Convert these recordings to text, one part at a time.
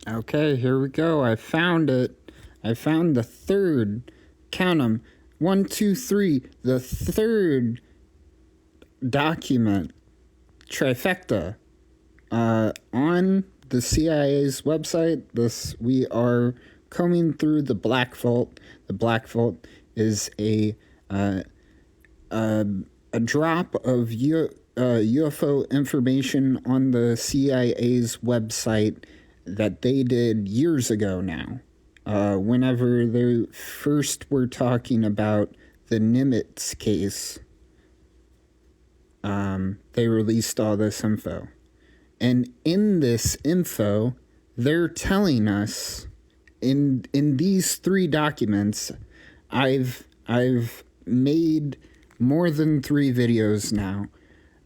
Okay, here we go. I found it. I found the third, count 'em, 1, 2, 3, the third document, trifecta, on the CIA's website. We are combing through the Black Vault. The Black Vault is a drop of UFO information on the CIA's website that they did years ago now. Whenever they first were talking about the Nimitz case, they released all this info. And in this info, they're telling us, in these three documents, I've made more than 3 videos now,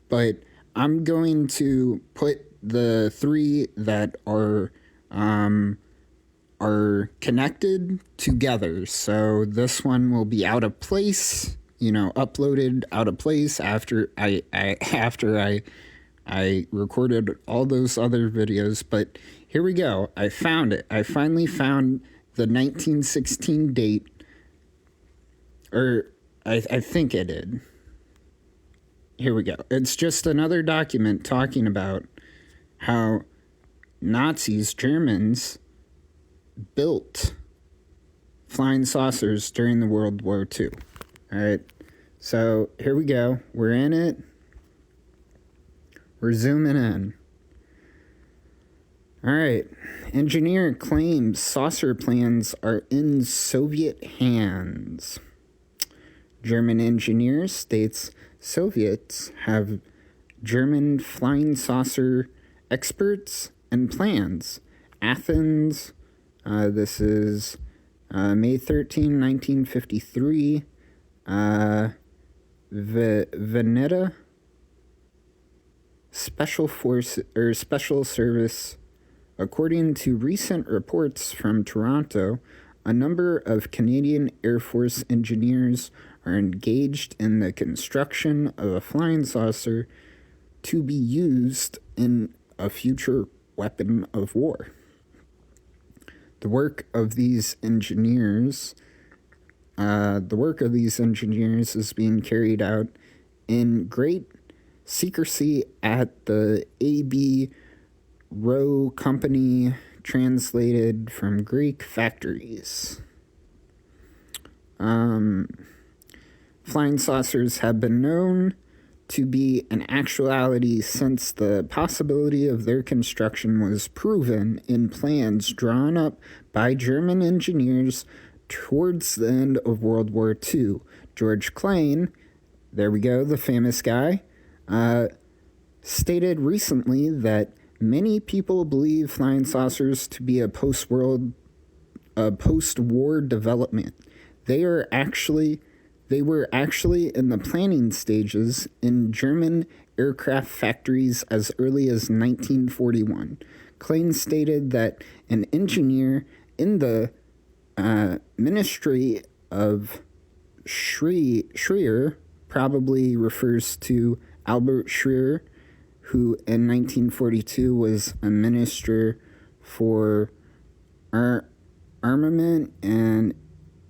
but I'm going to put the 3 that are connected together. So this one will be out of place, uploaded out of place after I recorded all those other videos. But here we go. I found it. I finally found the 1916 date, or I think it did. Here we go. It's just another document talking about how Nazis, Germans, built flying saucers during the World War II. All right. So here we go. We're in it. We're zooming in. All right. Engineer claims saucer plans are in Soviet hands. German engineer states Soviets have German flying saucer experts and plans. Athens, this is May 13, 1953. Veneta Special Force or Special Service. According to recent reports from Toronto, a number of Canadian Air Force engineers are engaged in the construction of a flying saucer to be used in a future weapon of war. The work of these engineers is being carried out in great secrecy at the AB Rowe Company, translated from Greek factories. Flying saucers have been known to be an actuality since the possibility of their construction was proven in plans drawn up by German engineers towards the end of World War II. George Klein, there we go, the famous guy, stated recently that many people believe flying saucers to be a post-war development. They were actually in the planning stages in German aircraft factories as early as 1941. Klein stated that an engineer in the Ministry of Schreier, probably refers to Albert Schreier, who in 1942 was a minister for armament and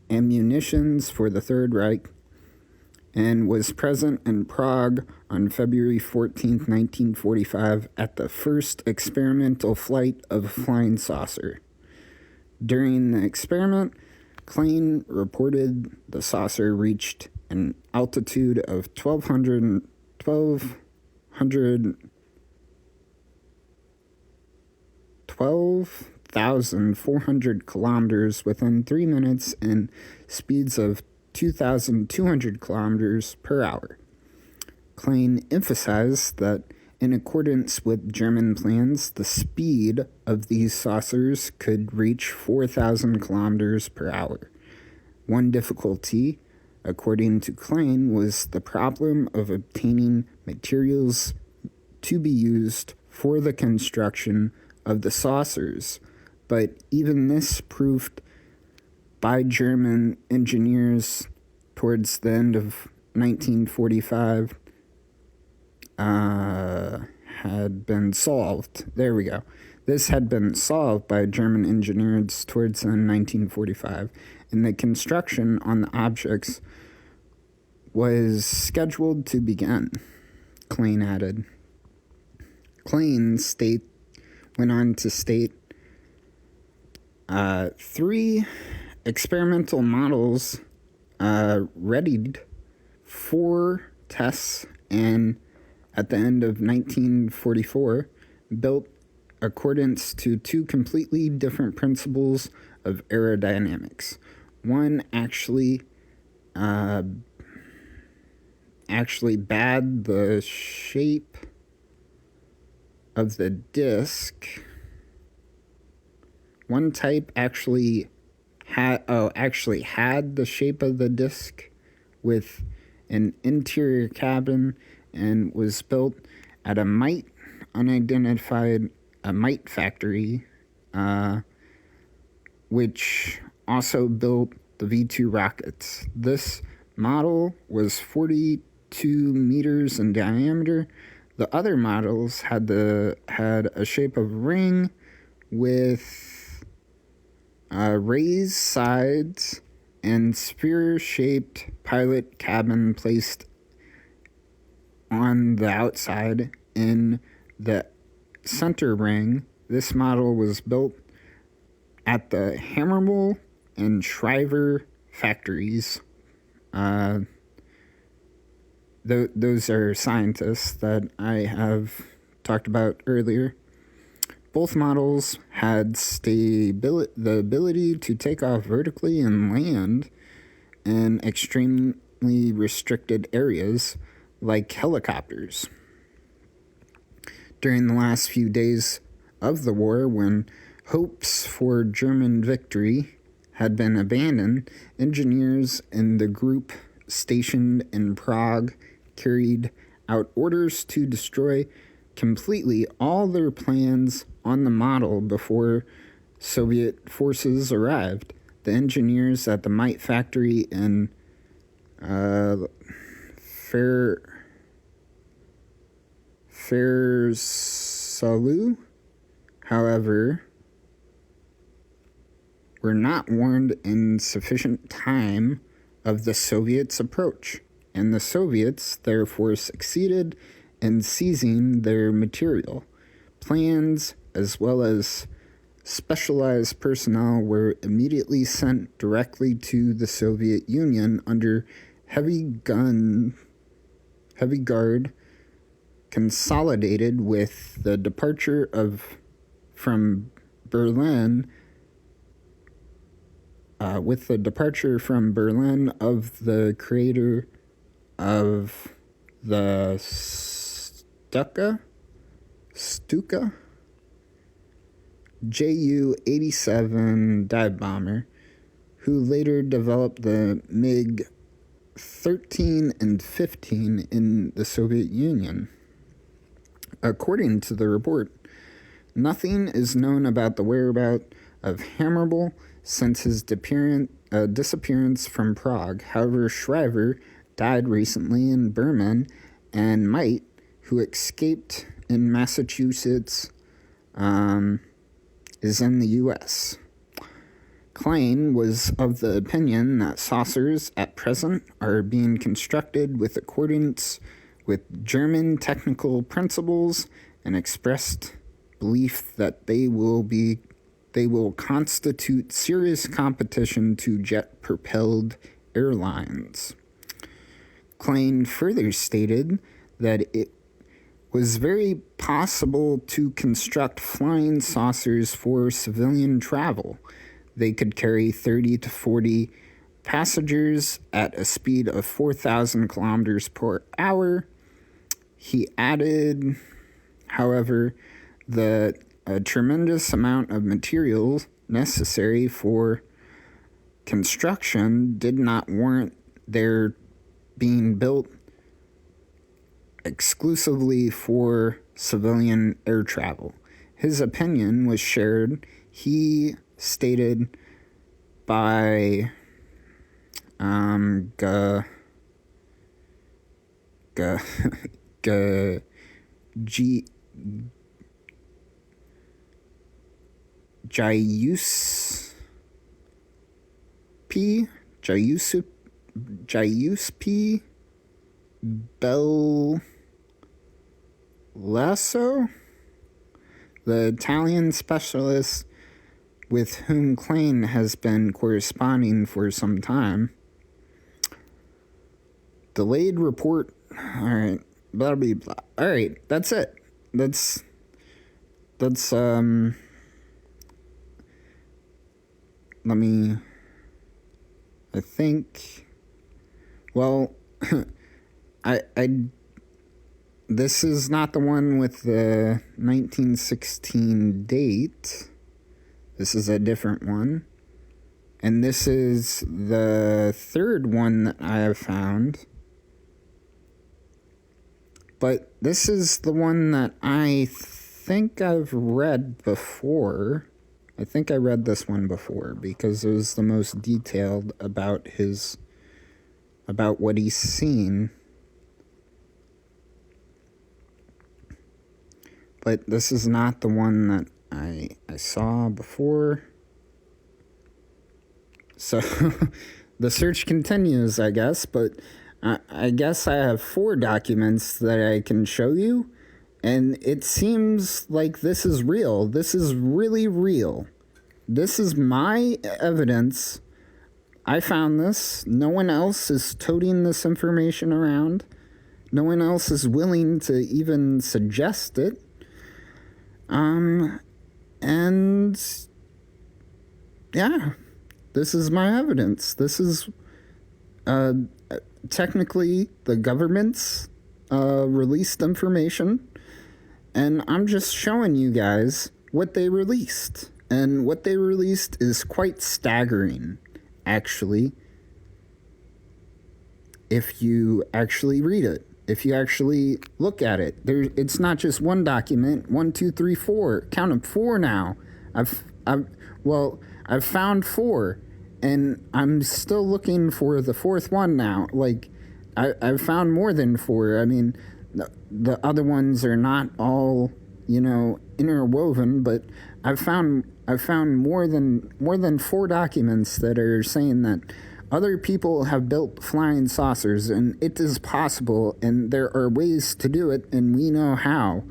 ammunitions for the Third Reich, and was present in Prague on February 14, 1945, at the first experimental flight of a flying saucer. During the experiment, Klein reported the saucer reached an altitude of 12,400 kilometers within 3 minutes and speeds of 2,200 kilometers per hour. Klein emphasized that in accordance with German plans, the speed of these saucers could reach 4,000 kilometers per hour. One difficulty, according to Klein, was the problem of obtaining materials to be used for the construction of the saucers, but even this proved by German engineers towards the end of 1945 had been solved. There we go. This had been solved by German engineers towards 1945, and the construction on the objects was scheduled to begin, Klein added. Klein went on to state 3 experimental models readied for tests, and at the end of 1944, built accordance to 2 completely different principles of aerodynamics. One actually bad the shape of the disc. One type actually had the shape of the disc with an interior cabin and was built at a Mite factory, which also built the V-2 rockets. This model was 42 meters in diameter. The other models had a shape of ring with raised sides and sphere-shaped pilot cabin placed on the outside. In the center ring, this model was built at the Hammermill and Shriver factories. Those are scientists that I have talked about earlier. Both models had the ability to take off vertically and land in extremely restricted areas like helicopters. During the last few days of the war, when hopes for German victory had been abandoned, engineers in the group stationed in Prague carried out orders to destroy completely all their plans on the model before Soviet forces arrived. The engineers at the Mite factory in Fairsalu, however, were not warned in sufficient time of the Soviets' approach, and the Soviets therefore succeeded in seizing their material. Plans as well as specialized personnel were immediately sent directly to the Soviet Union under heavy guard, consolidated with the departure from Berlin of the creator of the Stuka Ju-87 dive bomber, who later developed the MiG-13 and 15 in the Soviet Union. According to the report, nothing is known about the whereabouts of Hammermill since his disappearance from Prague. However, Shriver died recently in Berlin, and Mite, who escaped in Massachusetts, is in the U.S. Klein was of the opinion that saucers at present are being constructed with accordance with German technical principles, and expressed belief that they will constitute serious competition to jet-propelled airlines. Klein further stated that it was very possible to construct flying saucers for civilian travel. They could carry 30 to 40 passengers at a speed of 4,000 kilometers per hour. He added, however, that a tremendous amount of materials necessary for construction did not warrant their being built exclusively for civilian air travel. His opinion was shared, he stated, by Giuseppe Bellasso, the Italian specialist with whom Klein has been corresponding for some time. Delayed report. Alright. Blah, blah, blah. Alright, that's it. That's let me, I think, well, this is not the one with the 1916 date. This is a different one. And this is the third one that I have found. But this is the one that I think I've read before. I think I read this one before because it was the most detailed about what he's seen. But this is not the one that I saw before. So the search continues, I guess, but I guess I have 4 documents that I can show you, and it seems like this is real. This is really real. This is my evidence. I found this. No one else is toting this information around. No one else is willing to even suggest it. And yeah, this is my evidence. This is technically the government's released information, and I'm just showing you guys what they released. And what they released is quite staggering, actually, if you actually read it. If you actually look at it, it's not just one document. 1, 2, 3, 4. Count them, 4 now. I've found 4, and I'm still looking for the 4th one now. Like, I've found more than 4. I mean, the other ones are not all, interwoven, but I've found more than 4 documents that are saying that other people have built flying saucers, and it is possible, and there are ways to do it, and we know how.